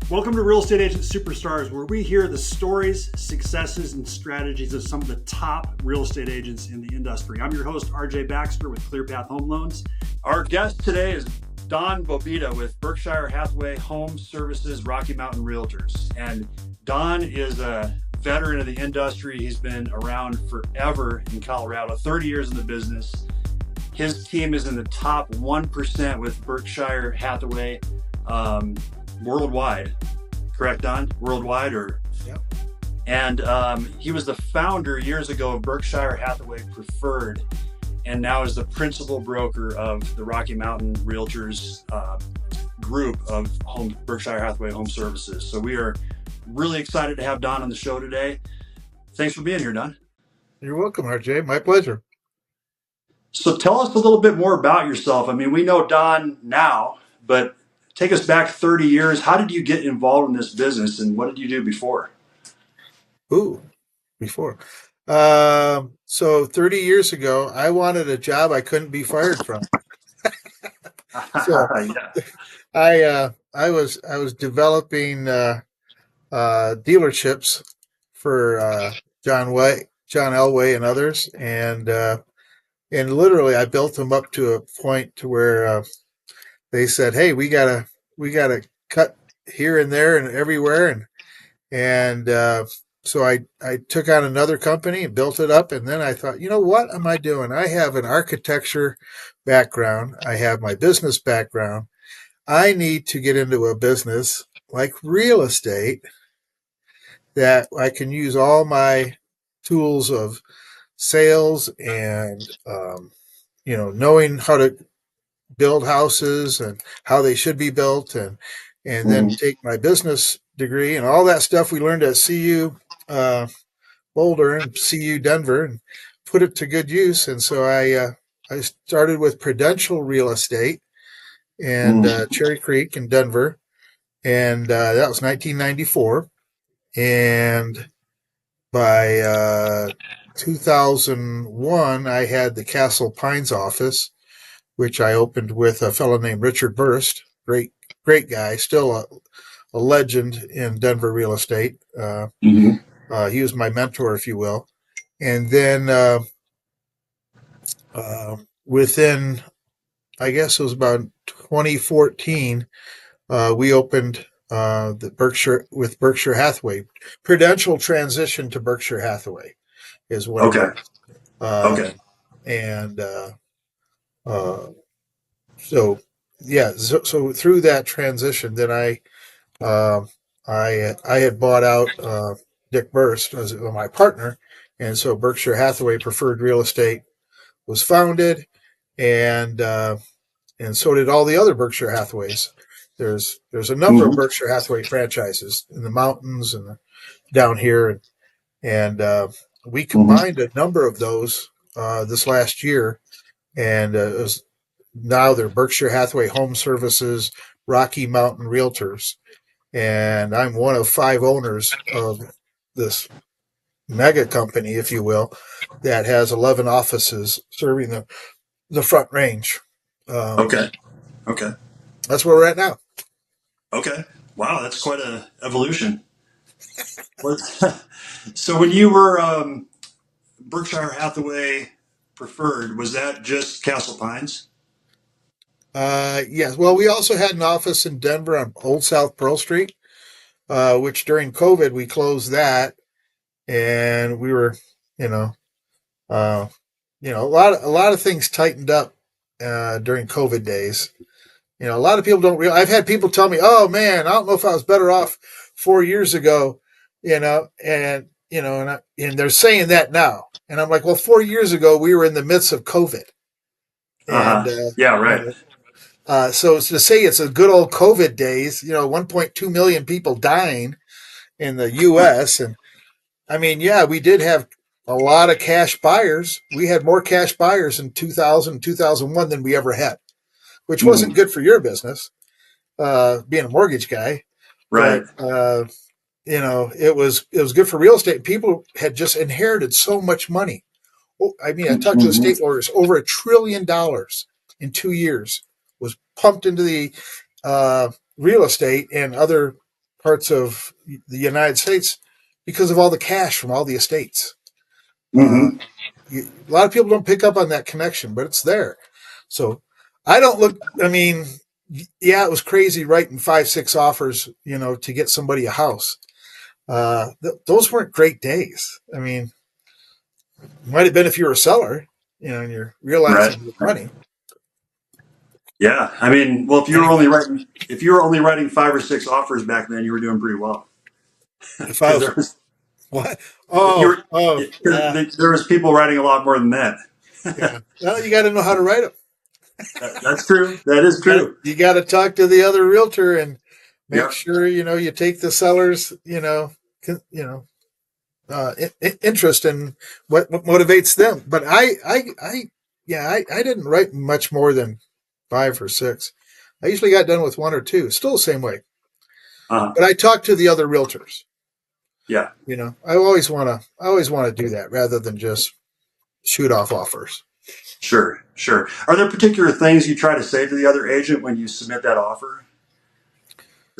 Welcome to Real Estate Agent Superstars, where we hear the stories, successes, and strategies of some of the top real estate agents in the industry. I'm your host, RJ Baxter with ClearPath Home Loans. Our guest today is Don Bobeda with Berkshire Hathaway Home Services Rocky Mountain Realtors. And Don is a veteran of the industry. He's been around forever in Colorado, 30 years in the business. His team is in the top 1% with Berkshire Hathaway worldwide. Correct, Don? Worldwide, or? Yep. And he was the founder years ago of Berkshire Hathaway Preferred, and now is the principal broker of the Rocky Mountain Realtors group of Berkshire Hathaway Home Services. So we are really excited to have Don on the show today. Thanks for being here, Don. You're welcome, RJ. My pleasure. So tell us a little bit more about yourself. I mean, we know Don now, but take us back 30 years. How did you get involved in this business, and what did you do before? Before. So 30 years ago, I wanted a job I couldn't be fired from. So Yeah. I was developing dealerships for John Elway, and others, and literally I built them up to a point to where they said, "Hey, we gotta cut here and there and everywhere," and so I took on another company and built it up, and then I thought, you know, what am I doing? I have an architecture background. I have my business background. I need to get into a business like real estate that I can use all my tools of sales and knowing how to build houses and how they should be built, and then take my business degree and all that stuff we learned at CU Boulder and CU Denver and put it to good use. And so I started with Prudential Real Estate and Cherry Creek in Denver, and that was 1994. And by 2001, I had the Castle Pines office, which I opened with a fellow named Richard Burst. Great guy, still a legend in Denver real estate. He was my mentor, if you will. And then within, I guess it was about 2014, we opened the Berkshire Hathaway. Prudential transition to Berkshire Hathaway is what it was. Okay. And so yeah, so through that transition, then I had bought out Dick Burst as my partner, and so Berkshire Hathaway Preferred Real Estate was founded, and so did all the other Berkshire Hathaways. There's a number of Berkshire Hathaway franchises in the mountains and down here, and we combined a number of those this last year, and now they're Berkshire Hathaway Home Services Rocky Mountain Realtors. And I'm one of 5 owners of this mega company, if you will, that has 11 offices serving the Front Range. Okay. That's where we're at now. Okay. Wow, that's quite an evolution. So when you were Berkshire Hathaway Preferred, was that just Castle Pines? Yes. Well, we also had an office in Denver on Old South Pearl Street, which during COVID we closed that, and we were, a lot of things tightened up during COVID days. A lot of people don't realize. I've had people tell me, "Oh man, I don't know if I was better off 4 years ago," and they're saying that now, and I'm like, "Well, 4 years ago we were in the midst of COVID, and Yeah, right. so to say it's a good old COVID days, 1.2 million people dying in the U.S. and I mean, yeah, we did have a lot of cash buyers. We had more cash buyers in 2000, 2001 than we ever had, which wasn't good for your business, being a mortgage guy. Right. But, it was good for real estate. People had just inherited so much money. I mean, I talked to the state lawyers, over $1 trillion in 2 years was pumped into the real estate and other parts of the United States because of all the cash from all the estates. Mm-hmm. A lot of people don't pick up on that connection, but it's there. So I don't look. I mean, yeah, it was crazy writing 5, 6 offers, to get somebody a house. Those weren't great days. I mean, might have been if you're a seller, and you're Right. realizing the money. Yeah. I mean, well, Anyway, if you were only writing 5 or 6 offers back then, you were doing pretty well. if I Because was what? Oh, yeah, there was people writing a lot more than that. yeah. Well, you got to know how to write them. That's true. That is true. You got to talk to the other realtor and make Yep. sure you take the seller's interest in what motivates them. But I didn't write much more than 5 or 6. I usually got done with 1 or 2. Still the same way. Uh, But I talked to the other realtors. yeah. I always want to do that rather than just shoot off offers. Sure. Sure. Are there particular things you try to say to the other agent when you submit that offer?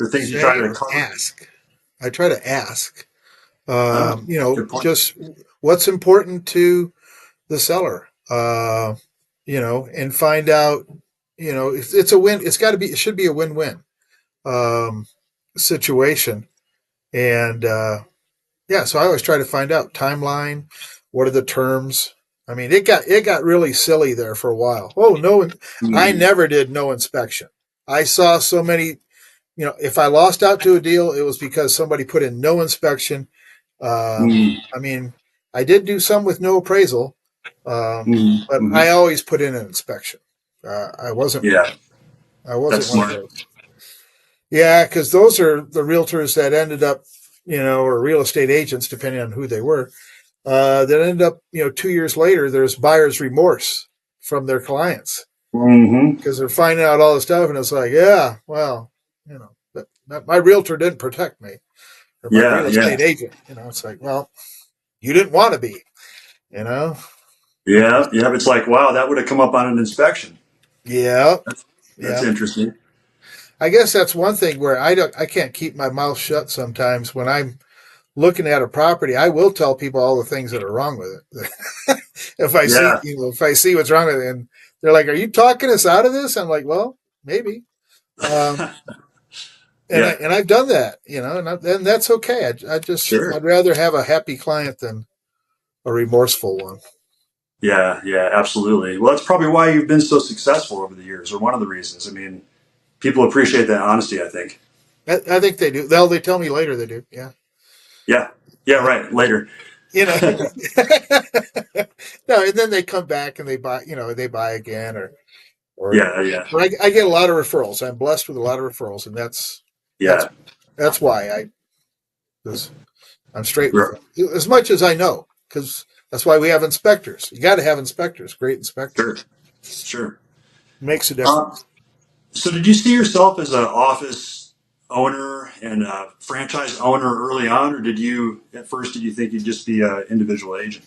Or things you try Say to or cover? ask. I try to ask. Oh, good point. Just what's important to the seller. And find out. It's a win. It's got to be. It should be a win-win situation. And yeah, so I always try to find out timeline. What are the terms? I mean, it got really silly there for a while. Oh no, I Mm, never did no inspection. I saw so many. If I lost out to a deal, it was because somebody put in no inspection. mm, I mean, I did do some with no appraisal, but I mm. always put in an inspection. I wasn't. Yeah, I that's wasn't one of smart. those. Yeah, because those are the realtors that ended up, or real estate agents, depending on who they were, that ended up, 2 years later, there's buyer's remorse from their clients Hmm. because they're finding out all this stuff, and it's like, yeah, well, my realtor didn't protect me, or my Yeah, real yeah, estate agent. It's like, well, you didn't want to be, you know. yeah, yeah. It's like, wow, that would have come up on an inspection. Yeah, That's yeah. interesting. I guess that's one thing where I can't keep my mouth shut sometimes when I'm looking at a property. I will tell people all the things that are wrong with it. Yeah, If I see what's wrong with it, and they're like, "Are you talking us out of this?" I'm like, "Well, maybe." Um, yeah, and I've done that, and that's okay. sure. I'd rather have a happy client than a remorseful one. Yeah, yeah, absolutely. Well, that's probably why you've been so successful over the years, or one of the reasons. I mean, people appreciate that honesty, I think. I think they do. They tell me later they do. Yeah, Yeah, yeah, yeah. right. Later. You know. No, and then they come back and they buy. They buy again, or Yeah, yeah, but I get a lot of referrals. I'm blessed with a lot of referrals, and that's yeah. that's why because I'm straight with Re- them as much as I know. Because that's why we have inspectors. You got to have inspectors, great inspectors. Sure, sure. Makes a Uh, difference. so, did you see yourself as an office owner and a franchise owner early on, or at first did you think you'd just be an individual agent?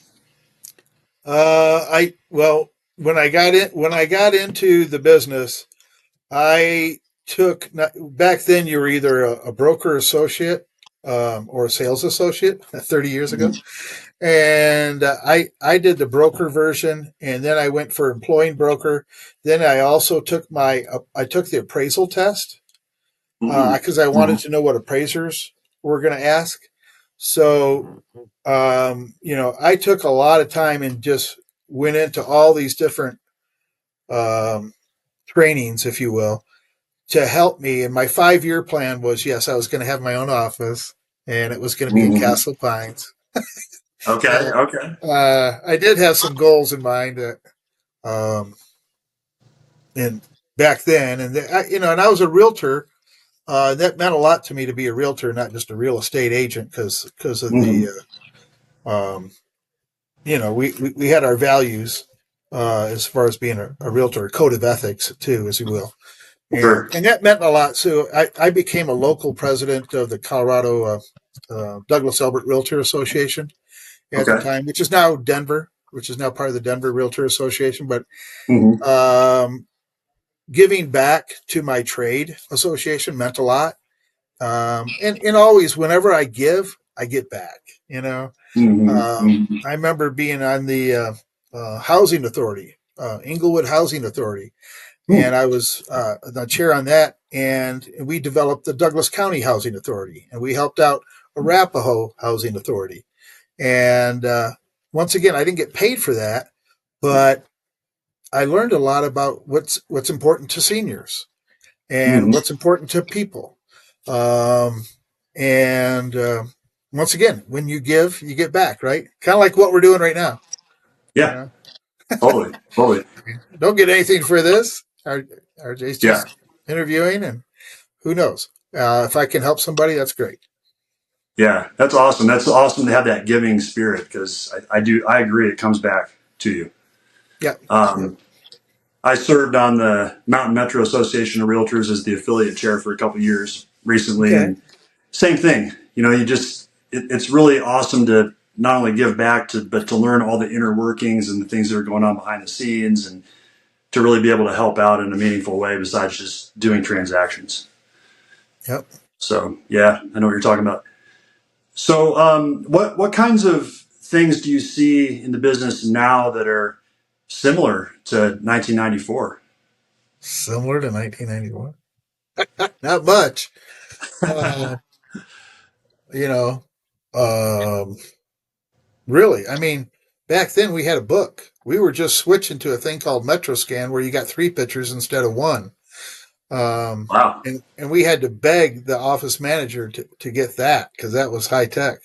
I well when I got into the business, I took back then you were either a broker associate or a sales associate 30 years ago, Mm-hmm. and I did the broker version, and then I went for employing broker. Then I also I took the appraisal test because I wanted Mm-hmm. to know what appraisers were going to ask. So I took a lot of time and just went into all these different um, trainings, if you will, to help me. And my 5 year plan was yes, I was going to have my own office, and it was going to be in Mm-hmm. Castle Pines. Okay, And okay, I did have some goals in mind that, um, and back then, and I was a realtor. That meant a lot to me to be a realtor, not just a real estate agent, because of mm-hmm. the, we had our values as far as being a realtor, a code of ethics too, as you will. And Sure. and that meant a lot. So I became a local president of the Colorado Douglas Elbert Realtor Association at the Okay. time, which is now Denver, which is now part of the Denver Realtor Association. But Mm-hmm. giving back to my trade association meant a lot. And always, whenever I give, I get back. You know, I remember being on the housing authority, Inglewood Housing Authority, and I was the chair on that. And we developed the Douglas County Housing Authority, and we helped out Arapahoe Housing Authority. And once again, I didn't get paid for that, but I learned a lot about what's important to seniors and what's important to people. Um, and once again, when you give, you get back, right? Kind of like what we're doing right now. You Yeah, know, totally, totally. don't get anything for this. RJ's Yeah, just interviewing, and who knows? If I can help somebody, that's great. yeah, that's awesome. That's awesome to have that giving spirit because I agree. It comes back to you. Yeah. Yep. Um, I served on the Mountain Metro Association of Realtors as the affiliate chair for a couple of years recently, Okay. and same thing. You know, it's really awesome to not only give back to, but to learn all the inner workings and the things that are going on behind the scenes, and to really be able to help out in a meaningful way besides just doing transactions. Yep. So yeah, I know what you're talking about. So what kinds of things do you see in the business now that are similar to 1994? Similar to 1991. Not much. Uh, you know, um, really. I mean, back then we had a book. We were just switching to a thing called MetroScan where you got three pictures instead of one. Um, Wow. and we had to beg the office manager to get that because that was high tech.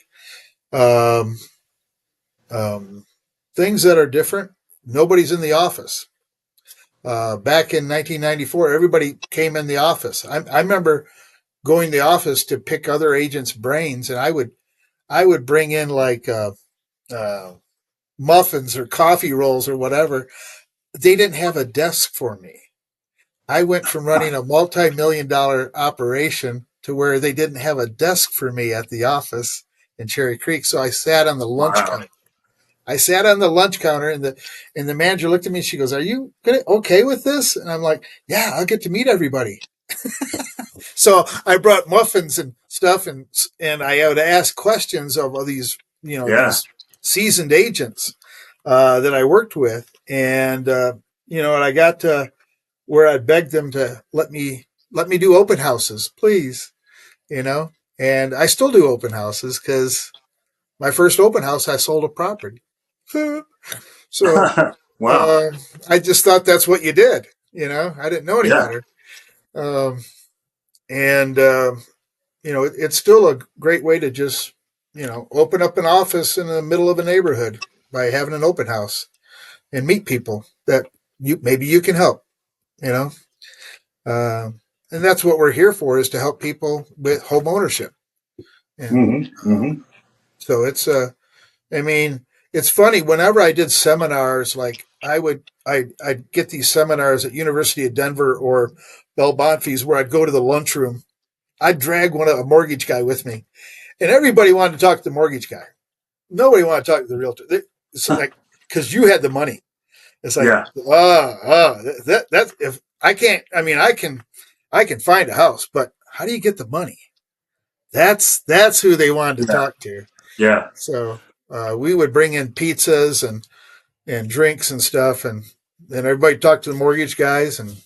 Um, um, things that are different. Nobody's in the office. Back in 1994, everybody came in the office. I remember going to the office to pick other agents' brains, and I would bring in like uh, muffins or coffee rolls or whatever. They didn't have a desk for me. I went from running a multi-million-dollar operation to where they didn't have a desk for me at the office in Cherry Creek. So I sat on the lunch Wow. counter. I sat on the lunch counter, and the manager looked at me. And she goes, "Are you okay with this?" And I'm like, "Yeah, I'll get to meet everybody." So I brought muffins and stuff, and I would ask questions of all these Yeah. these seasoned agents that I worked with, and and I got to where I begged them to let me do open houses, please, and I still do open houses because my first open house I sold a property. So Wow. uh, I just thought that's what you did. I didn't know any Yeah. better. Um, and it's still a great way to just open up an office in the middle of a neighborhood by having an open house and meet people that you can help. You know, uh, and that's what we're here for, is to help people with home ownership. And so I mean, it's funny. Whenever I did seminars, like I'd get these seminars at University of Denver or Bell Bonfils, where I'd go to the lunchroom. I'd drag a mortgage guy with me, and everybody wanted to talk to the mortgage guy. Nobody wanted to talk to the realtor. It's like, because you had the money. It's like, Yeah. that if I can't, I mean, I can find a house, but how do you get the money? That's who they wanted to Yeah. talk to. Yeah. So we would bring in pizzas and drinks and stuff, and then everybody talked to the mortgage guys. And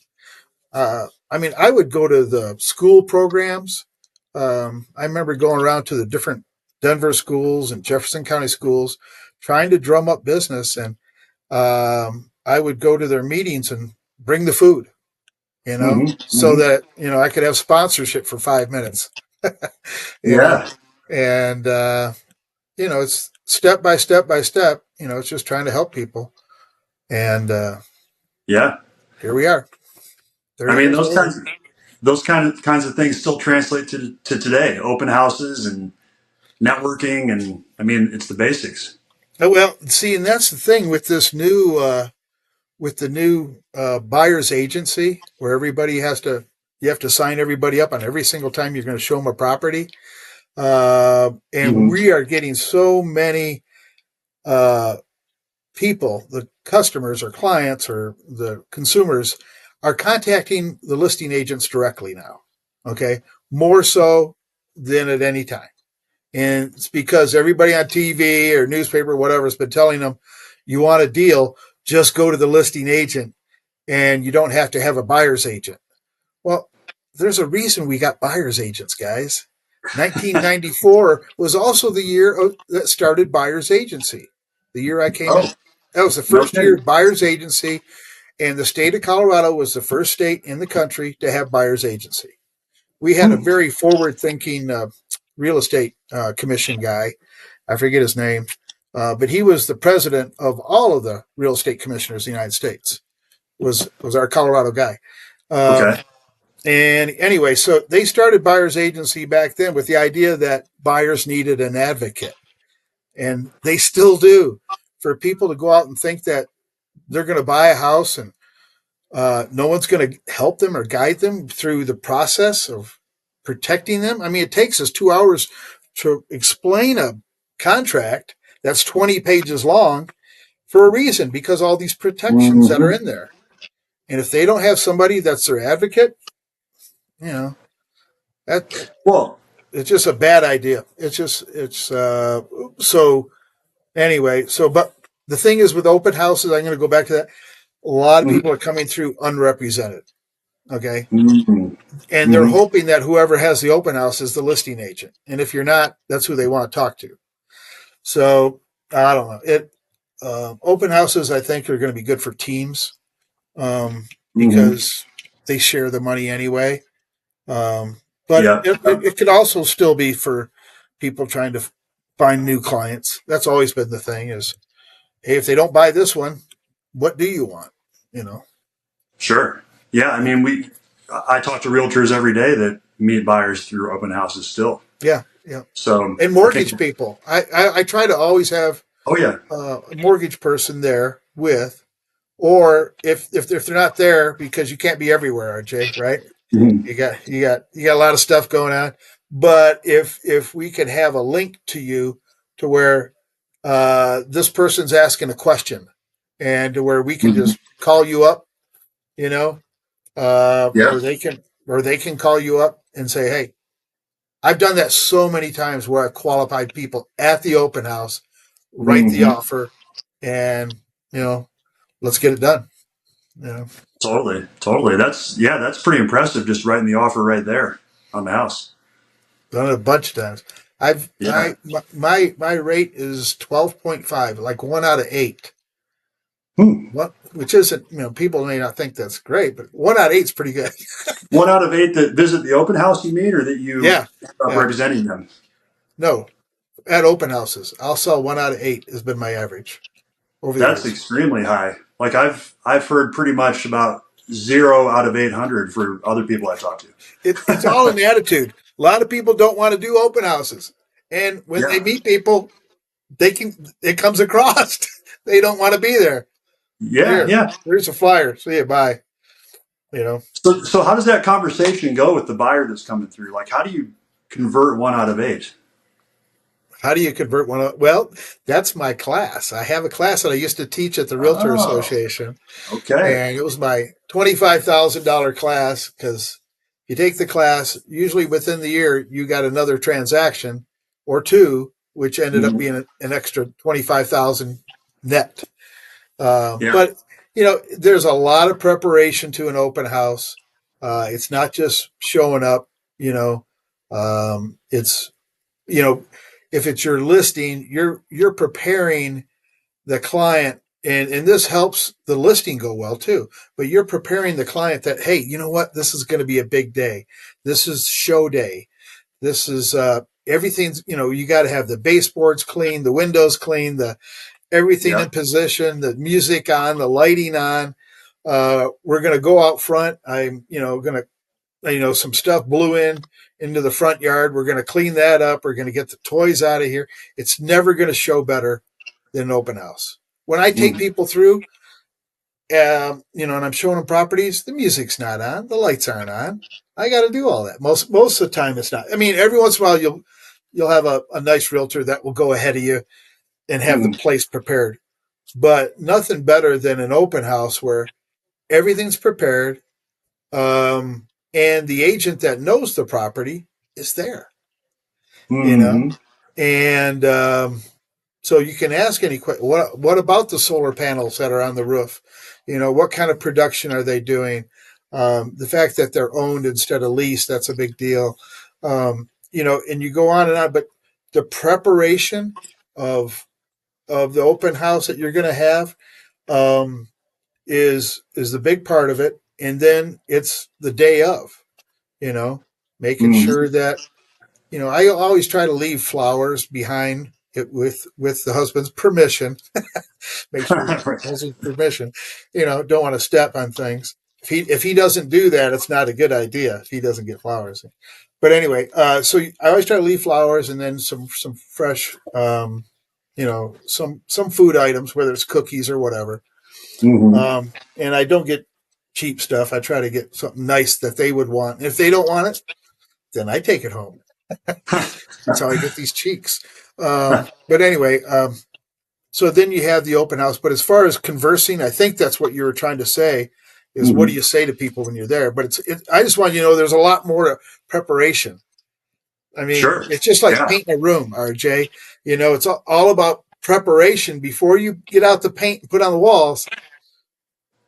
I mean, I would go to the school programs. I remember going around to the different Denver schools and Jefferson County schools, trying to drum up business. And I would go to their meetings and bring the food, so that I could have sponsorship for 5 minutes, you know, Yeah. and it's step by step by step. It's just trying to help people, and Yeah. here we are, I 30 mean, years later. those kinds of things still translate to today. Open houses and networking, and I mean, it's the basics. Oh, well, see, and that's the thing with this new with the new buyer's agency, where you have to sign everybody up on every single time you're going to show them a property. And hmm we are getting so many uh, people, the customers or clients or the consumers, are contacting the listing agents directly now. Okay, more so than at any time. And it's because everybody on TV or newspaper, or whatever, has been telling them, you want a deal, just go to the listing agent and you don't have to have a buyer's agent. Well, there's a reason we got buyer's agents, guys. 1994 was also the year that started buyer's agency, the year I came in. Oh, That was the no first year kidding. of buyer's agency, and the state of Colorado was the first state in the country to have buyer's agency. We had a Hmm. very forward thinking real estate commission guy. I forget his name, but he was the president of all of the real estate commissioners in the United States. Was our Colorado guy. Um, Okay. and anyway, so they started buyer's agency back then with the idea that buyers needed an advocate, and they still do. For people to go out and think that they're going to buy a house and no one's going to help them or guide them through the process of protecting them. I mean, it takes us 2 hours to explain a contract that's 20 pages long for a reason, because all these protections that are Hmm. in there. And if they don't have somebody that's their advocate, you know, that Well, it's just a bad idea. It's so anyway. So, but the thing is with open houses, I'm going to go back to that. A lot of people are coming through unrepresented. Okay. mm-hmm. And they're Hmm. hoping that whoever has the open house is the listing agent. And if you're not, that's who they want to talk to. So I don't know. Open houses, I think, are going to be good for teams Hmm. because they share the money anyway. Um, but Yeah. it could also still be for people trying to find new clients. That's always been the thing is, hey, if they don't buy this one, what do you want? You know? Sure. Yeah. I mean, I talk to realtors every day that meet buyers through open houses still. Yeah, yeah. So And I think, mortgage people. I try to always have oh, yeah. a mortgage person there with, or if they're not there because you can't be everywhere, RJ, right? Hmm. You got a lot of stuff going on. But if we could have a link to you to where this person's asking a question, and to where we can Hmm. just call you up, you know, Yeah. or they can call you up and say, hey, I've done that so many times where I've qualified people at the open house, write the Hmm. offer, and you know, let's get it done. You know, Totally. Totally. Yeah, that's pretty impressive. Just writing the offer right there on the house. done it a bunch of times. I've Yeah. I my rate is 12.5, like 1 out of 8. Hmm. What, which isn't, people may not think that's great, but 1 out of 8 is pretty good. 1 out of 8 that visit the open house, you mean, or that you Yeah, end up yeah. representing them? No, at open houses, I'll sell 1 out of 8 has been my average over the That's years. extremely high. Like I've heard pretty much about 0 out of 800 for other people I talk It's all to. in the attitude. A lot of people don't want to do open houses, and when they Yeah. meet people, it comes across they don't want to be there. Yeah. Here, Yeah. here's a flyer. See you. Bye. You know. So how does that conversation go with the buyer that's coming through? Like, how do you convert 1 out of 8? How do you convert one? Well, that's my class. I have a class that I used to teach at the Realtor Oh, Association, okay. and it was my $25,000 class because you take the class, usually within the year, you got another transaction or two, which ended up Hmm. being an extra 25,000 net. Yeah. But there's a lot of preparation to an open house. It's not just showing up. You know, it's you know, if it's your listing, you're preparing the client, and this helps the listing go well too. But you're preparing the client that, hey, you know what, this is going to be a big day. This is show day. This is everything's. You got to have the baseboards clean, the windows clean, the everything Yeah. in position, the music on, the lighting on. We're going to go out front. I'm, going to, some stuff blew into the front yard. We're going to clean that up. We're going to get the toys out of here. It's never going to show better than an open house. When I take Mm. people through, and I'm showing them properties, the music's not on, the lights aren't on. I got to do all that. Most of the time, it's not. I mean, every once in a while, you'll have a nice realtor that will go ahead of you and have the Mm. place prepared. But nothing better than an open house where everything's prepared, and the agent that knows the property is there. you know, Mm-hmm. and so you can ask any question. What about the solar panels that are on the roof? What kind of production are they doing? The fact that they're owned instead of leased, that's a big deal. And you go on and on, but the preparation of the open house that you're going to have um, is the big part of it, and then it's the day of, you know, making Mm-hmm. sure that I always try to leave flowers behind it with the husband's permission. Make sure husband's permission. Don't want to step on things. If he doesn't do that, it's not a good idea. If he doesn't get flowers, but anyway, so I always try to leave flowers and then some fresh, some food items, whether it's cookies or whatever. Mm-hmm. And I don't get cheap stuff. I try to get something nice that they would want. And if they don't want it, then I take it home. That's how I get these cheeks. But anyway, so then you have the open house. But as far as conversing, I think that's what you were trying to say is what do Mm-hmm. you say to people when you're there? But I just want you to know there's a lot more preparation. I mean, Sure. it's just like Yeah. painting a room, RJ. It's all about preparation before you get out the paint and put on the walls.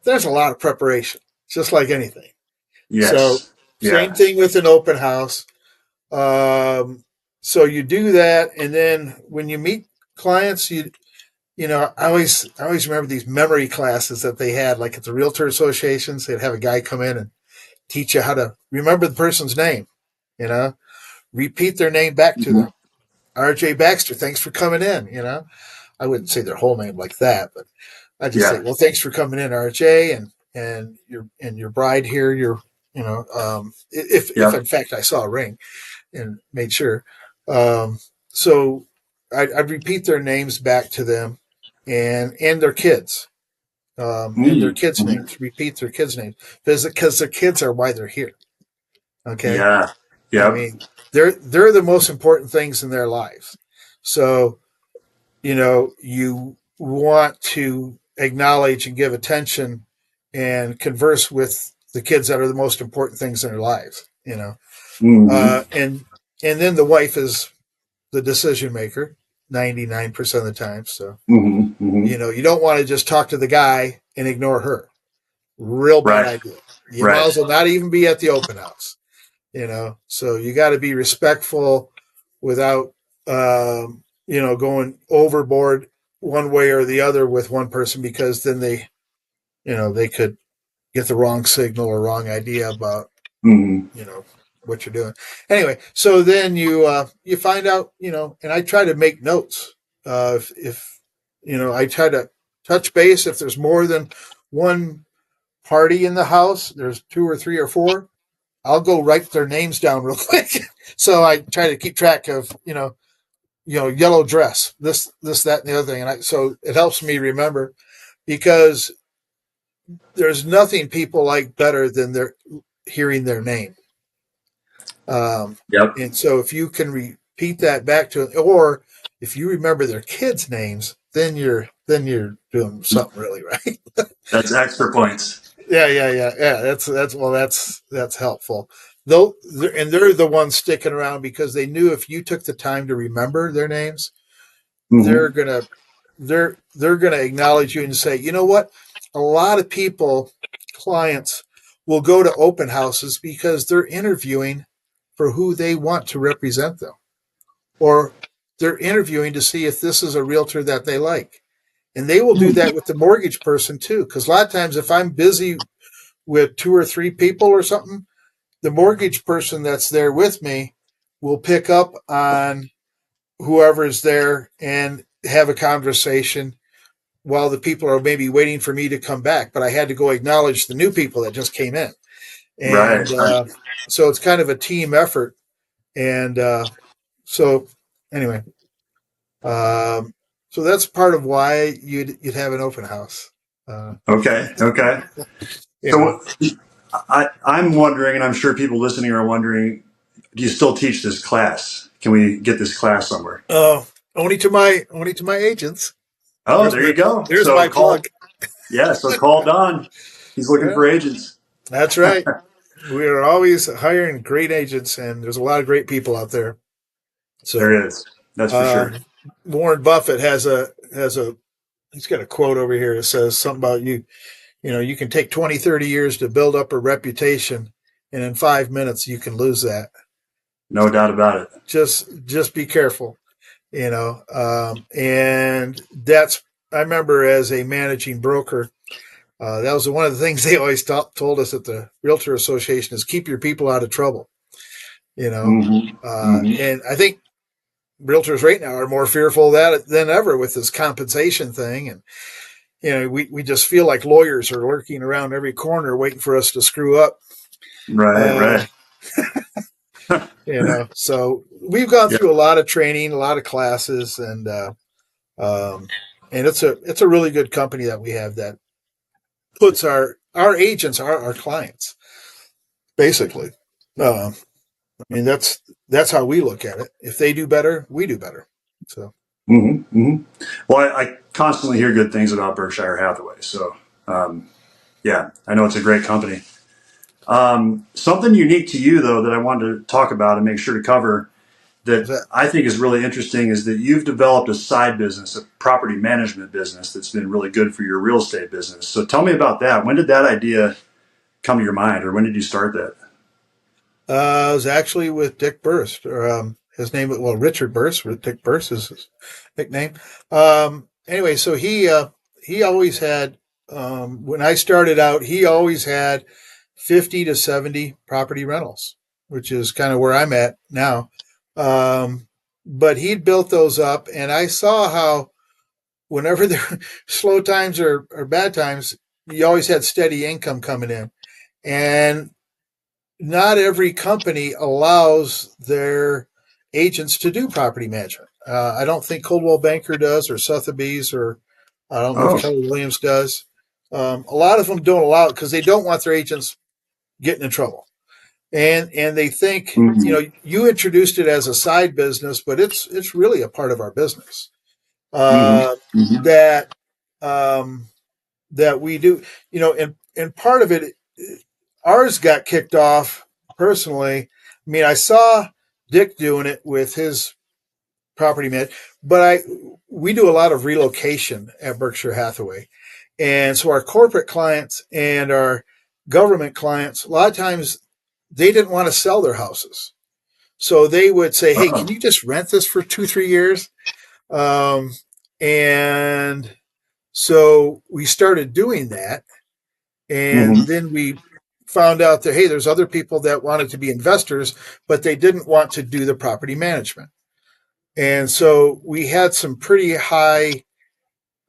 There's a lot of preparation, just like anything. So, Yes. same Yeah. thing with an open house. So you do that, and then when you meet clients, I always remember these memory classes that they had, like at the Realtor associations. They'd have a guy come in and teach you how to remember the person's name. You know, repeat their name back to Mm-hmm. them. R.J. Baxter, thanks for coming in. I wouldn't say their whole name like that, but I just say, Yeah. well, thanks for coming in, R.J. and your bride here. If Yep. in fact I saw a ring and made sure. So I'd repeat their names back to them, and their kids, and their kids' Mm-hmm. names. Repeat their kids' names because their kids are why they're here. Okay, Yeah. I Yep. mean they're the most important things in their lives. So you want to acknowledge and give attention and converse with the kids that are the most important things in their lives. Mm-hmm. And then the wife is the decision maker 99% of the time. So Mm-hmm. Mm-hmm. you don't want to just talk to the guy and ignore her. Real bad Right. idea. You might Right. as well not even be at the open house. So you got to be respectful without going overboard one way or the other with one person, because then they could get the wrong signal or wrong idea about Mm-hmm. you know what you're doing. Anyway, so then you find out, and I try to make notes. If I try to touch base if there's more than one party in the house. There's two or three or four. I'll go write their names down real quick. So I try to keep track of yellow dress, this that and the other thing, so it helps me remember, because there's nothing people like better than their hearing their name. Um, Yep. and so if you can repeat that back to them, or if you remember their kids' names, then you're doing something really right. That's extra points. Yeah. That's helpful. Though, and they're the ones sticking around because they knew if you took the time to remember their names, they're Mm-hmm. gonna they're gonna acknowledge you and say, you know what? A lot of people, clients, will go to open houses because they're interviewing for who they want to represent them, or they're interviewing to see if this is a realtor that they like. And they will do that with the mortgage person too. Because a lot of times, if I'm busy with two or three people or something, the mortgage person that's there with me will pick up on whoever's there and have a conversation while the people are maybe waiting for me to come back. But I had to go acknowledge the new people that just came in. Right. And so it's kind of a team effort. And so, anyway, um, so that's part of why you'd have an open house. Uh, Okay. Okay. you know, So I'm wondering, and I'm sure people listening are wondering, do you still teach this class? Can we get this class somewhere? uh, only to my agents. Oh, There's there my you go. there's So my plug. call, yeah. So call Don. He's looking Yeah, for agents. that's right. We are always hiring great agents, and there's a lot of great people out there. So There is. That's for uh, sure. Warren Buffett has a he's got a quote over here that says something about you can take 20, 30 years to build up a reputation, and in 5 minutes you can lose that. No doubt about it. Just be careful, and that's I remember as a managing broker. That was one of the things they always told us at the Realtor Association is keep your people out of trouble, you know. Mm-hmm. Mm-hmm. And I think realtors right now are more fearful of that than ever with this compensation thing. And, we just feel like lawyers are lurking around every corner waiting for us to screw up. Right, Uh, right. so we've gone Yeah. through a lot of training, a lot of classes, um, and it's a really good company that we have that puts our agents our clients basically. Um, I mean, that's how we look at it. If they do better, we do better. So Mm-hmm. Mm-hmm. Well, I constantly hear good things about Berkshire Hathaway. So, yeah, I know it's a great company. Something unique to you, though, that I wanted to talk about and make sure to cover was that that I think is really interesting is that you've developed a side business, a property management business that's been really good for your real estate business. So, tell me about that. When did that idea come to your mind, or when did you start that? I was actually with Dick Burst, or his name, well, Richard Burst. Dick Burst is his nickname. Anyway, so he always had when I started out, he always had 50 to 70 property rentals, which is kind of where I'm at now. But he'd built those up, and I saw how whenever there were slow times or bad times, you always had steady income coming in. And not every company allows their agents to do property management. I don't think Coldwell Banker does, or Sotheby's, or I don't know if Oh. Keller Williams does. A lot of them don't allow it because they don't want their agents getting in trouble, and they think Mm-hmm. you introduced it as a side business, but it's really a part of our business. Mm-hmm. Uh, Mm-hmm. that um, that we do, and part of it, ours got kicked off personally. I mean, I saw Dick doing it with his property man, but we do a lot of relocation at Berkshire Hathaway, and so our corporate clients and our government clients, a lot of times they didn't want to sell their houses, so they would say, "Hey, can Oh. you just rent this for 2 3 years?" Um, and so we started doing that, and Mm-hmm. then we found out that, hey, there's other people that wanted to be investors, but they didn't want to do the property management. And so we had some pretty high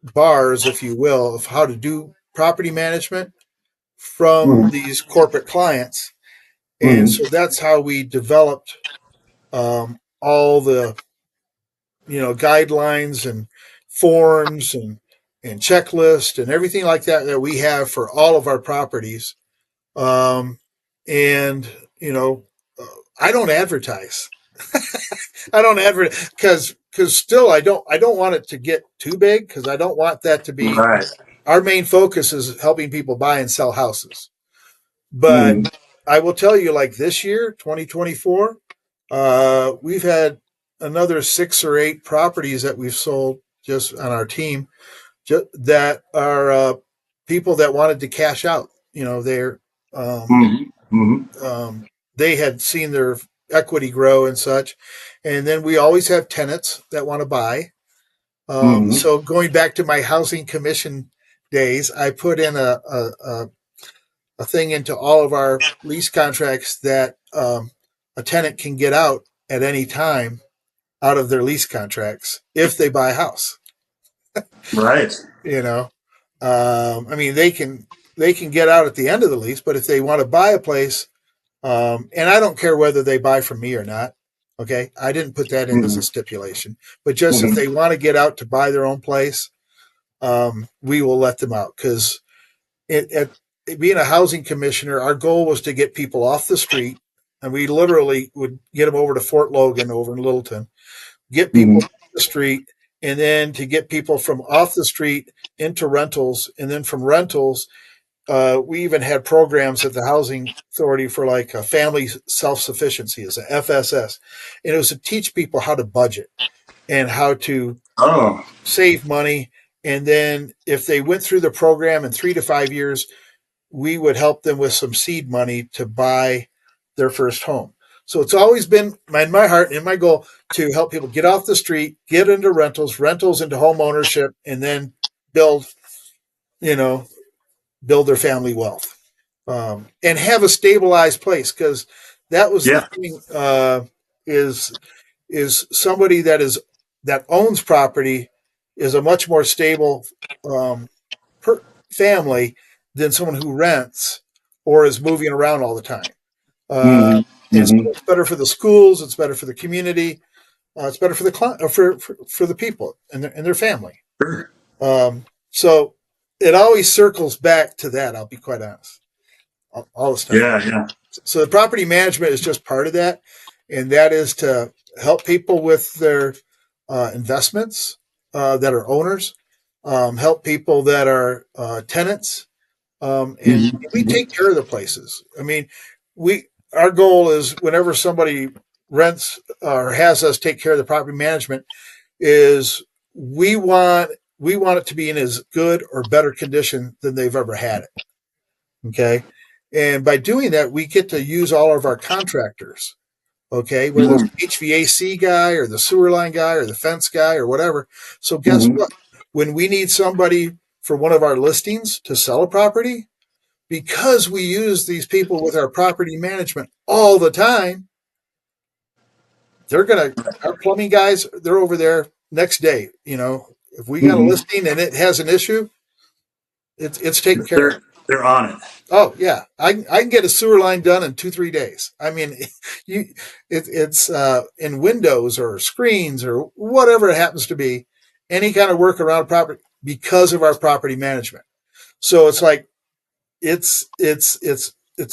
bars, if you will, of how to do property management from Mm-hmm. these corporate clients. And Mm-hmm. so that's how we developed all the guidelines and forms and checklist and everything like that we have for all of our properties. Um, and you know, uh, I don't advertise. I don't advertise because still I don't want it to get too big because I don't want that to be Right. our main focus is helping people buy and sell houses. But Mm-hmm. I will tell you, like this year, 2024, we've had another 6 or 8 properties that we've sold just on our team that are people that wanted to cash out. They're um, Mm-hmm. Mm-hmm. they had seen their equity grow and such. And then we always have tenants that want to buy. Mm-hmm. So going back to my housing commission days, I put in a thing into all of our lease contracts that a tenant can get out at any time out of their lease contracts if they buy a house. Right. You know, I mean they can get out at the end of the lease, but if they want to buy a place, and I don't care whether they buy from me or not. Okay, I didn't put that in as a Mm-hmm. stipulation, but just if Mm-hmm. they want to get out to buy their own place, we will let them out because being a housing commissioner, our goal was to get people off the street, and we literally would get them over to Fort Logan over in Littleton, get people Mm-hmm. off the street, and then to get people from off the street into rentals, and then from rentals we even had programs at the housing authority for like a family self-sufficiency as a FSS. And it was to teach people how to budget and how to Oh. save money. And then if they went through the program in 3 to 5 years, we would help them with some seed money to buy their first home. So it's always been in my heart and my goal to help people get off the street, get into rentals into home ownership, and then build, you know, build their family wealth, and have a stabilized place. Because that was the Yeah. thing, is somebody that owns property is a much more stable, um, family than someone who rents or is moving around all the time. Uh, Hmm. and so Hmm. it's better for the schools, it's better for the community, it's better for the for the people and their family. Sure. So it always circles back to that. I'll be quite honest, all this time. Yeah. Yeah. So the property management is just part of that, and that is to help people with their investments, that are owners, help people that are tenants, and we Hmm. take care of the places. I mean, we our goal is whenever somebody rents or has us take care of the property management, is we want it to be in as good or better condition than they've ever had it. Okay. And by doing that, we get to use all of our contractors. Okay. Whether it's Hmm. the HVAC guy or the sewer line guy or the fence guy or whatever. So guess Hmm. what? When we need somebody for one of our listings to sell a property, because we use these people with our property management all the time, our plumbing guys, they're over there next day. If we got a Hmm. listing and it has an issue, it's taken care of. They're on it. Oh yeah, I can get a sewer line done in 2 3 days. I mean, you it's in windows or screens or whatever it happens to be, any kind of work around property because of our property management. So it's like it's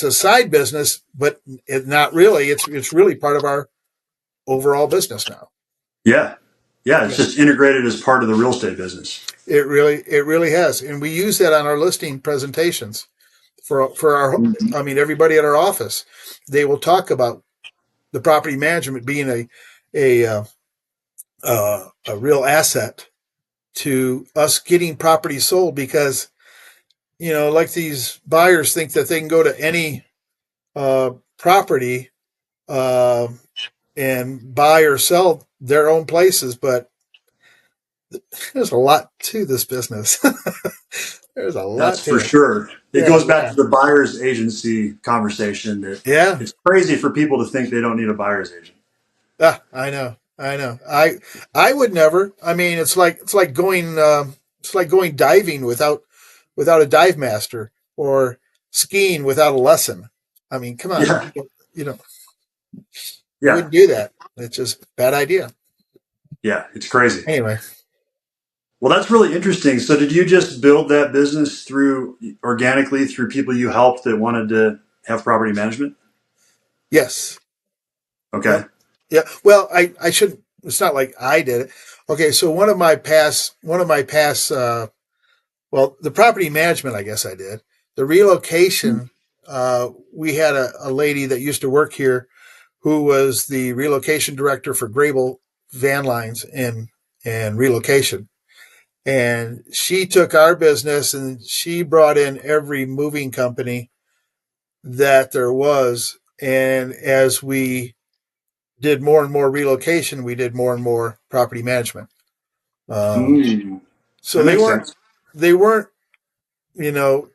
a side business, but not really. It's really part of our overall business now. Yeah. Yeah. It's Yeah, just integrated as part of the real estate business. it really has, and we use that on our listing presentations for our. Mhm. I mean, everybody at our office, they will talk about the property management being a real asset to us getting property sold because like these buyers think that they can go to any property, uh, and buy or sell their own places, but there's a lot to this business. There's a That's lot for to it. sure. It Yeah, goes back yeah, to the buyer's agency conversation that yeah. it's crazy for people to think they don't need a buyer's agent. I know, I know. I would never. I mean, it's like going diving without a dive master or skiing without a lesson. I mean, come on, Yeah. you know, you Yeah. wouldn't do that. It's just a bad idea. Yeah. It's crazy. Anyway, Well, that's really interesting. So, did you just build that business through organically through people you helped that wanted to have property management? yes, Okay. yep, yeah. Well, I should. It's not like I did it. Okay, so one of my past, well, the property management, I guess I did. The relocation, we had a lady that used to work here who was the relocation director for Grable Van Lines and relocation. And she took our business and she brought in every moving company that there was. And as we did more and more relocation, we did more and more property management. Um, Mm, so that they makes weren't sense. they weren't you know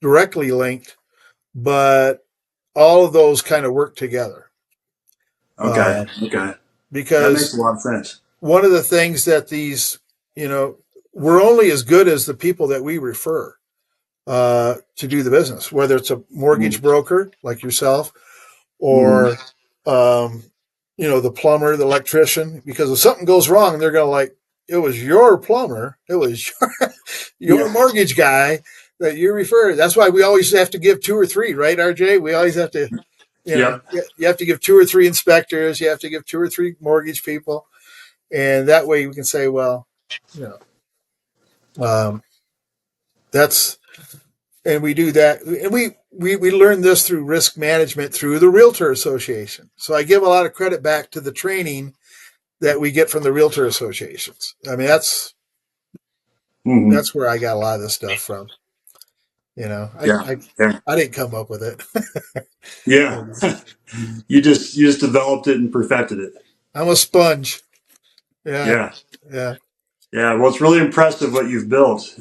directly linked, but all of those kind of work together, Okay. uh, Okay. That makes because a lot of sense. one of the things that you know, we're only as good as the people that we refer to do the business, whether it's a mortgage Mm, broker like yourself mm, or, um, the plumber, the electrician, because if something goes wrong, they're going to like, it was your plumber, it was your yeah. mortgage guy that you refer. That's why we always have to give two or three, right, RJ? We always have to, Yep. you have to give two or three inspectors, you have to give two or three mortgage people, and that way we can say, well, you know, um, that's and we do that. And we learned this through risk management through the Realtor Association. So I give a lot of credit back to the training that we get from the Realtor Associations. I mean, Hmm. that's where I got a lot of this stuff from. You know, Yeah. Yeah. I didn't come up with it. Yeah. You know, You just developed it and perfected it. I'm a sponge. Yeah, Yeah. yeah. Yeah. Well, it's really impressive what you've built.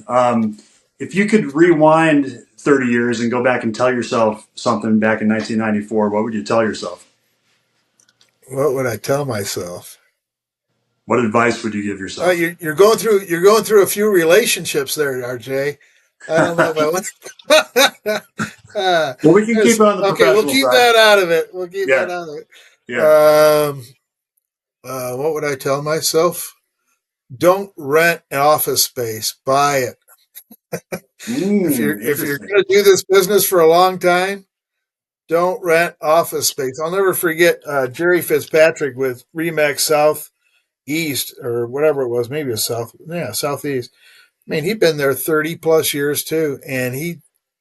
If you could rewind 30 years and go back and tell yourself something back in 1994, what would you tell yourself? What would I tell myself? What advice would you give yourself? You're going through a few relationships there, RJ. I don't know about what. Well, we can keep it on the Okay, we'll professional keep side. that out of it. We'll keep that Yeah. out of it. Yeah. What would I tell myself? Don't rent an office space. Buy it. If you're Interesting. going to do this business for a long time, don't rent office space. I'll never forget Jerry Fitzpatrick with Remax Southeast or whatever it was. Maybe it was Southeast. I mean, he'd been there 30 plus years too. And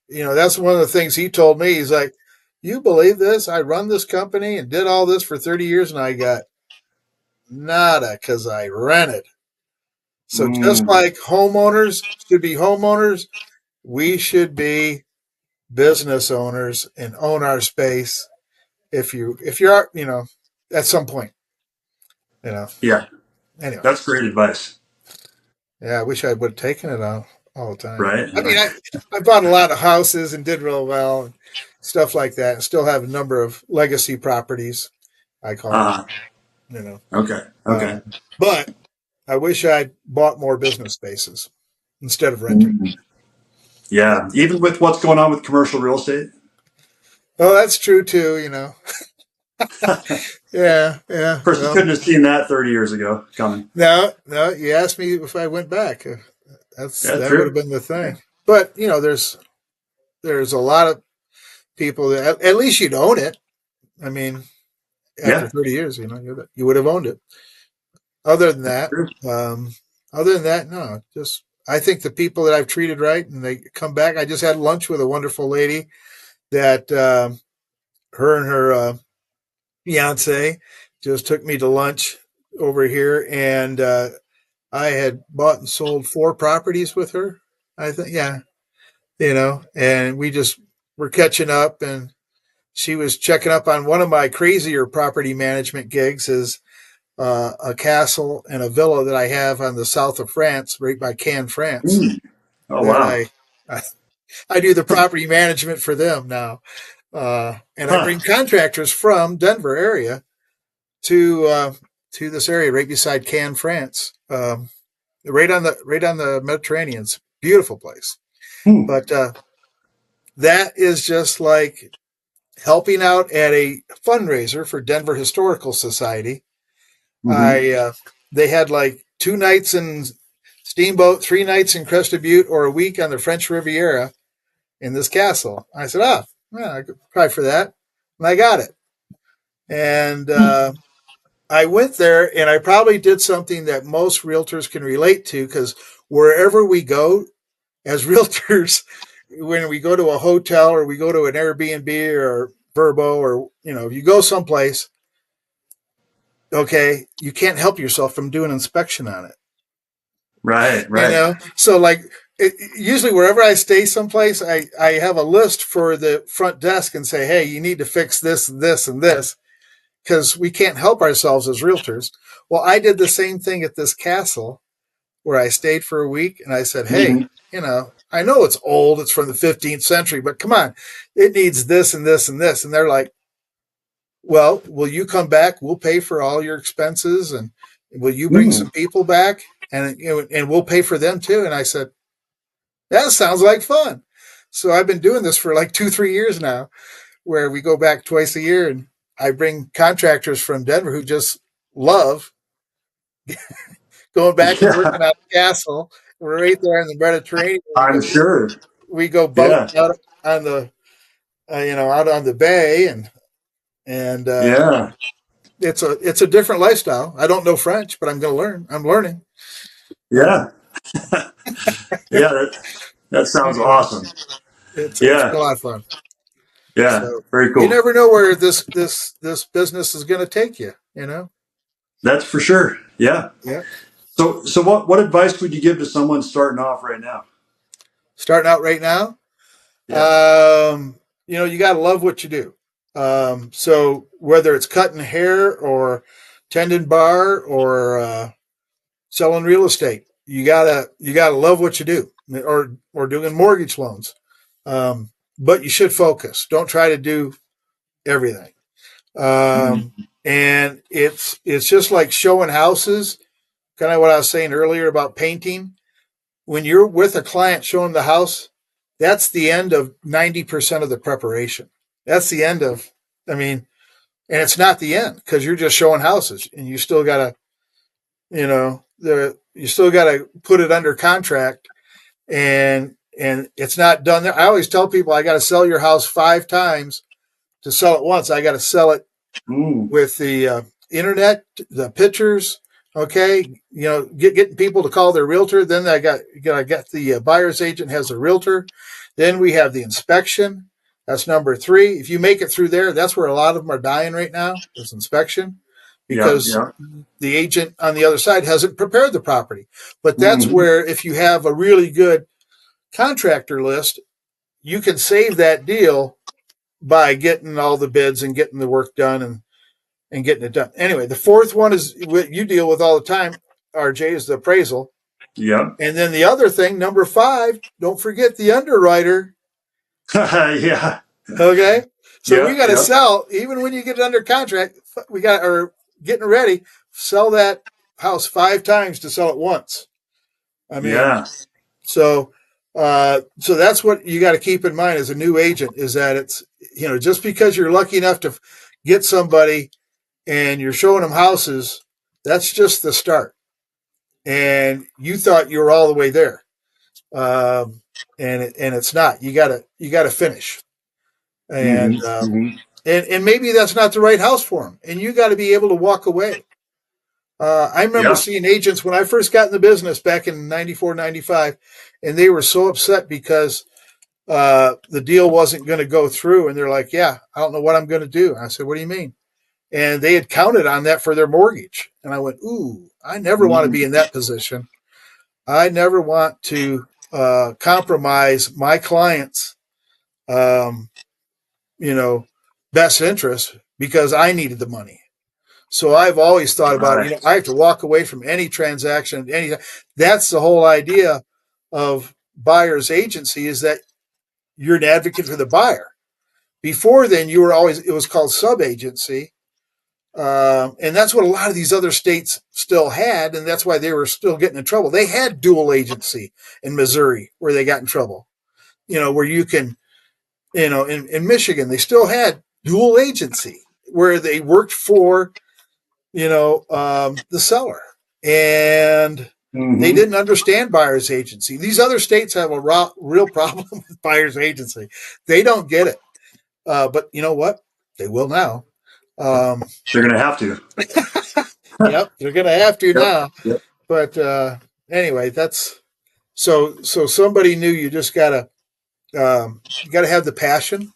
that's one of the things he told me. He's like, you believe this? I run this company and did all this for 30 years and I got nada because I rented. So just Mm, like homeowners should be homeowners, we should be business owners and own our space. If you are, at some point, you know. yeah. Anyway, That's great advice. yeah, I wish I would have taken it all the time. Right. I mean, Right. I bought a lot of houses and did real well and stuff like that. And still have a number of legacy properties. I call Uh, them, you know. okay. Okay. But I wish I'd bought more business spaces instead of renting. Mm, yeah. Even with what's going on with commercial real estate. Oh, that's true too. Of Yeah, yeah. course, you Well, couldn't have seen that 30 years ago coming. no, no. You asked me if I went back. Yeah. That would have True. been the Yeah. thing. But there's a lot of people that at least you'd own it. I mean, after Yeah. 30 years, you would have owned it. Other than That's that, true. um, other than that, no. Just I think the people that I've treated right and they come back. I just had lunch with a wonderful lady that her and her fiance just took me to lunch over here, and I had bought and sold 4 properties with her. I think, yeah, and we just were catching up, and she was checking up on one of my crazier property management gigs is a castle and a villa that I have on the south of France, right by Cannes, France. Mm. Oh That wow. I I do the property management for them now, and I Huh. bring contractors from Denver area to uh, to this area right beside Cannes, France, right on the Mediterranean's beautiful place. Hmm. But that is just like helping out at a fundraiser for Denver Historical Society. Mm-hmm. I They had like 2 nights in Steamboat, 3 nights in Crested Butte, or a week on the French Riviera in this castle. I said, yeah, I could try for that, and I got it. And I went there, and I probably did something that most realtors can relate to because wherever we go as realtors, when we go to a hotel or we go to an Airbnb or Verbo or if you go someplace, okay, you can't help yourself from doing an inspection on it. Right. Right. So like usually wherever I stay someplace, I have a list for the front desk and say, hey, you need to fix this, this, and this because we can't help ourselves as realtors. Well, I did the same thing at this castle where I stayed for a week and I said, hey, Mm-hmm. I know it's old, it's from the 15th century, but come on, it needs this and this and this. And they're like, well, will you come back? We'll pay for all your expenses and will you bring Mm. some people back? And and we'll pay for them too. And I said, that sounds like fun. So I've been doing this for like 2, 3 years now, where we go back twice a year and I bring contractors from Denver who just love going back and Yeah. working on the castle. We're right there in the Mediterranean. I'm sure. We go boat Yeah. out on the out on the bay, and Yeah. it's a different lifestyle. I don't know French, but I'm going to learn. I'm learning. Yeah. Yeah. That sounds Anyway, awesome. It's been Yeah. a lot of fun. Yeah. So Very you cool. never know where this business is going to take you. You know. That's for sure. Yeah. Yeah. So what advice would you give to someone starting off right now? Starting out right now, Yeah. you got to love what you do. So whether it's cutting hair or tending bar or selling real estate, you gotta love what you do, or doing mortgage loans. But you should focus. Don't try to do everything. Mm. And it's just like showing houses. Kind of what I was saying earlier about painting. When you're with a client showing the house, that's the end of 90% of the preparation. That's the end of, I mean, and it's not the end because you're just showing houses and you still got to, you still got to put it under contract and it's not done there. I always tell people I got to sell your house 5 times to sell it once. I got to sell it Mm. with the internet, the pictures. Okay, getting people to call their realtor. Then I got the buyer's agent has a realtor. Then we have the inspection. That's number 3. If you make it through there, that's where a lot of them are dying right now. Is inspection, Yeah. because Yeah. the agent on the other side hasn't prepared the property. But that's Hmm. where if you have a really good contractor list, you can save that deal by getting all the bids and getting the work done and getting it done. Anyway, the fourth one is what you deal with all the time, RJ, is the appraisal. Yep. And then the other thing, number 5, don't forget the underwriter. Yeah. Okay. So we Yep. got to Yep. sell, even when you get it under contract, or getting ready, sell that house 5 times to sell it once. I mean, Yeah. so that's what you got to keep in mind as a new agent, is that it's, just because you're lucky enough to get somebody and you're showing them houses, that's just the start. And you thought you were all the way there, and it's not. You gotta finish, Hmm. and Hmm. and maybe that's not the right house for them, and you got to be able to walk away. I remember Yeah. seeing agents when I first got in the business back in 94, 95, and they were so upset because the deal wasn't going to go through. And they're like, yeah, I don't know what I'm going to do. I said, what do you mean? And they had counted on that for their mortgage. And I went, ooh, I never want to be Mm. in that position. I never want to compromise my clients, um, you know, best interest because I needed the money. So I've always thought about, Right. I have to walk away from any transaction. That's the whole idea of buyer's agency, is that you're an advocate for the buyer. Before then, it was called sub agency. And that's what a lot of these other states still had. And that's why they were still getting in trouble. They had dual agency in Missouri where they got in trouble, where you can, in Michigan, they still had dual agency where they worked for the seller, and they Hmm. didn't understand buyer's agency. These other states have a real problem with buyer's agency. They don't get it, but you know what? They will now. Um, They're gonna have to. yep, they're going to have to Yep. now. Yep. But anyway, that's so somebody new. You got to have the passion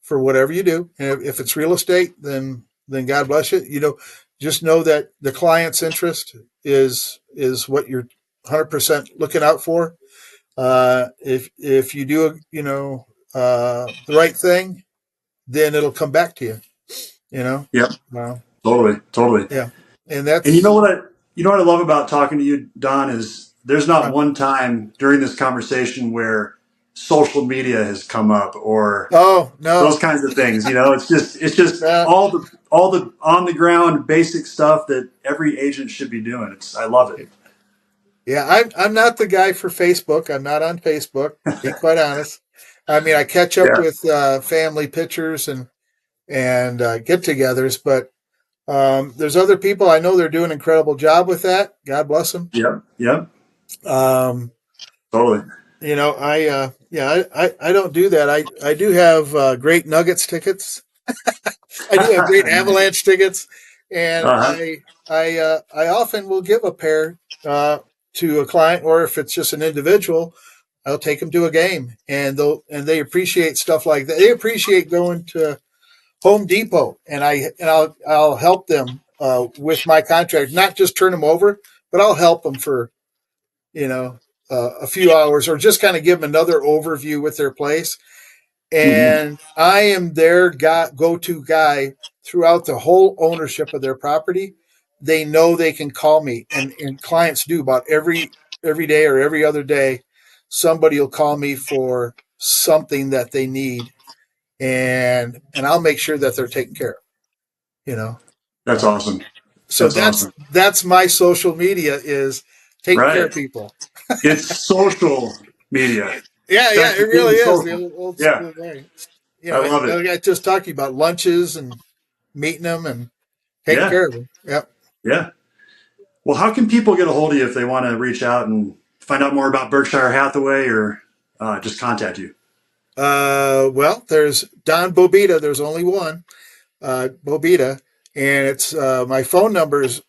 for whatever you do. And if it's real estate, then God bless you. Just know that the client's interest is what you're 100% looking out for. If you do the right thing, then it'll come back to you. You know, Yep. well, Totally. Totally. yeah, and And that's you know what I love about talking to you, Don, is there's not uh, one time during this conversation where social media has come up or oh those no, kinds of things. It's just uh, all the on the ground basic stuff that every agent should be doing. I love it. yeah, I'm not the guy for Facebook. I'm not on Facebook. Be quite honest. I mean, I catch up Yeah. with family pictures and get-togethers, but there's other people I know they're doing an incredible job with that. God bless them. Yep. Yep. Um, Totally. I don't do that. I do have great Nuggets tickets. I do have great Nice. Avalanche tickets, and Uh-huh. I often will give a pair uh, to a client, or if it's just an individual, I'll take them to a game, and they appreciate stuff like that. They appreciate going to Home Depot, and I'll help them with my contract, not just turn them over, but I'll help them for a few hours, or just kind of give them another overview with their place. Mm-hmm. And I am their go-to guy throughout the whole ownership of their property. They know they can call me, and clients do about every day or every other day. Somebody will call me for something that they need, and I'll make sure that they're taken care of. You know, That's uh, awesome. so That's that's awesome. that's my social media is taking care Right. of people. It's social media. Yeah, That's it really being is the social. old Yeah. school way. I love it. And I just talking about lunches and meeting them and taking Yeah. care of them. Yep. Yeah. Well, how can people get a hold of you if they want to reach out and find out more about Berkshire Hathaway or just contact you? Well, there's Don Bobeda. There's only one, Bobeda, and it's my phone number is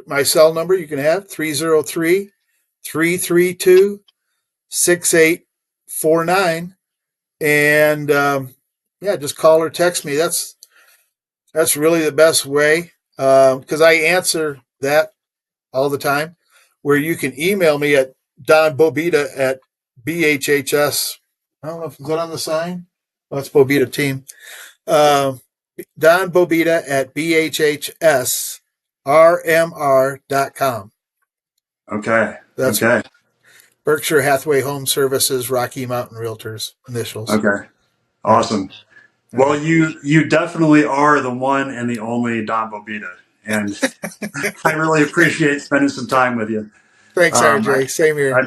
my cell number. You can have 303-332-6849, and yeah, just call or text me. That's really the best way because I answer that all the time. Where you can email me at Don Bobeda at BHHS. I don't know if is that on the sign. Oh, it's Bobeda team. Uh, Don Bobeda at BHHSRMR.com. Okay. That's Okay. Berkshire Hathaway Home Services, Rocky Mountain Realtors initials. Okay. Yeah. Awesome. Yeah. Well, you definitely are the one and the only Don Bobita, and I really appreciate spending some time with you. Thanks, Um, I, RJ. Same here. I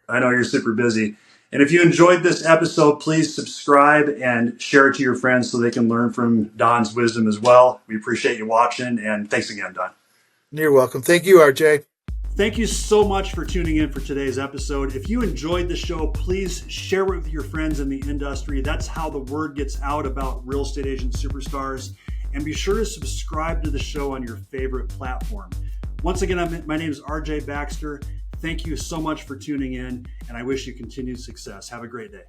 I know you're super busy, and if you enjoyed this episode, please subscribe and share it to your friends so they can learn from Don's wisdom as well. We appreciate you watching, and thanks again, Don. You're welcome. Thank you, RJ. Thank you so much for tuning in for today's episode. If you enjoyed the show, please share it with your friends in the industry. That's how the word gets out about real estate agent superstars. And be sure to subscribe to the show on your favorite platform. Once again, my name is RJ Baxter. Thank you so much for tuning in, and I wish you continued success. Have a great day.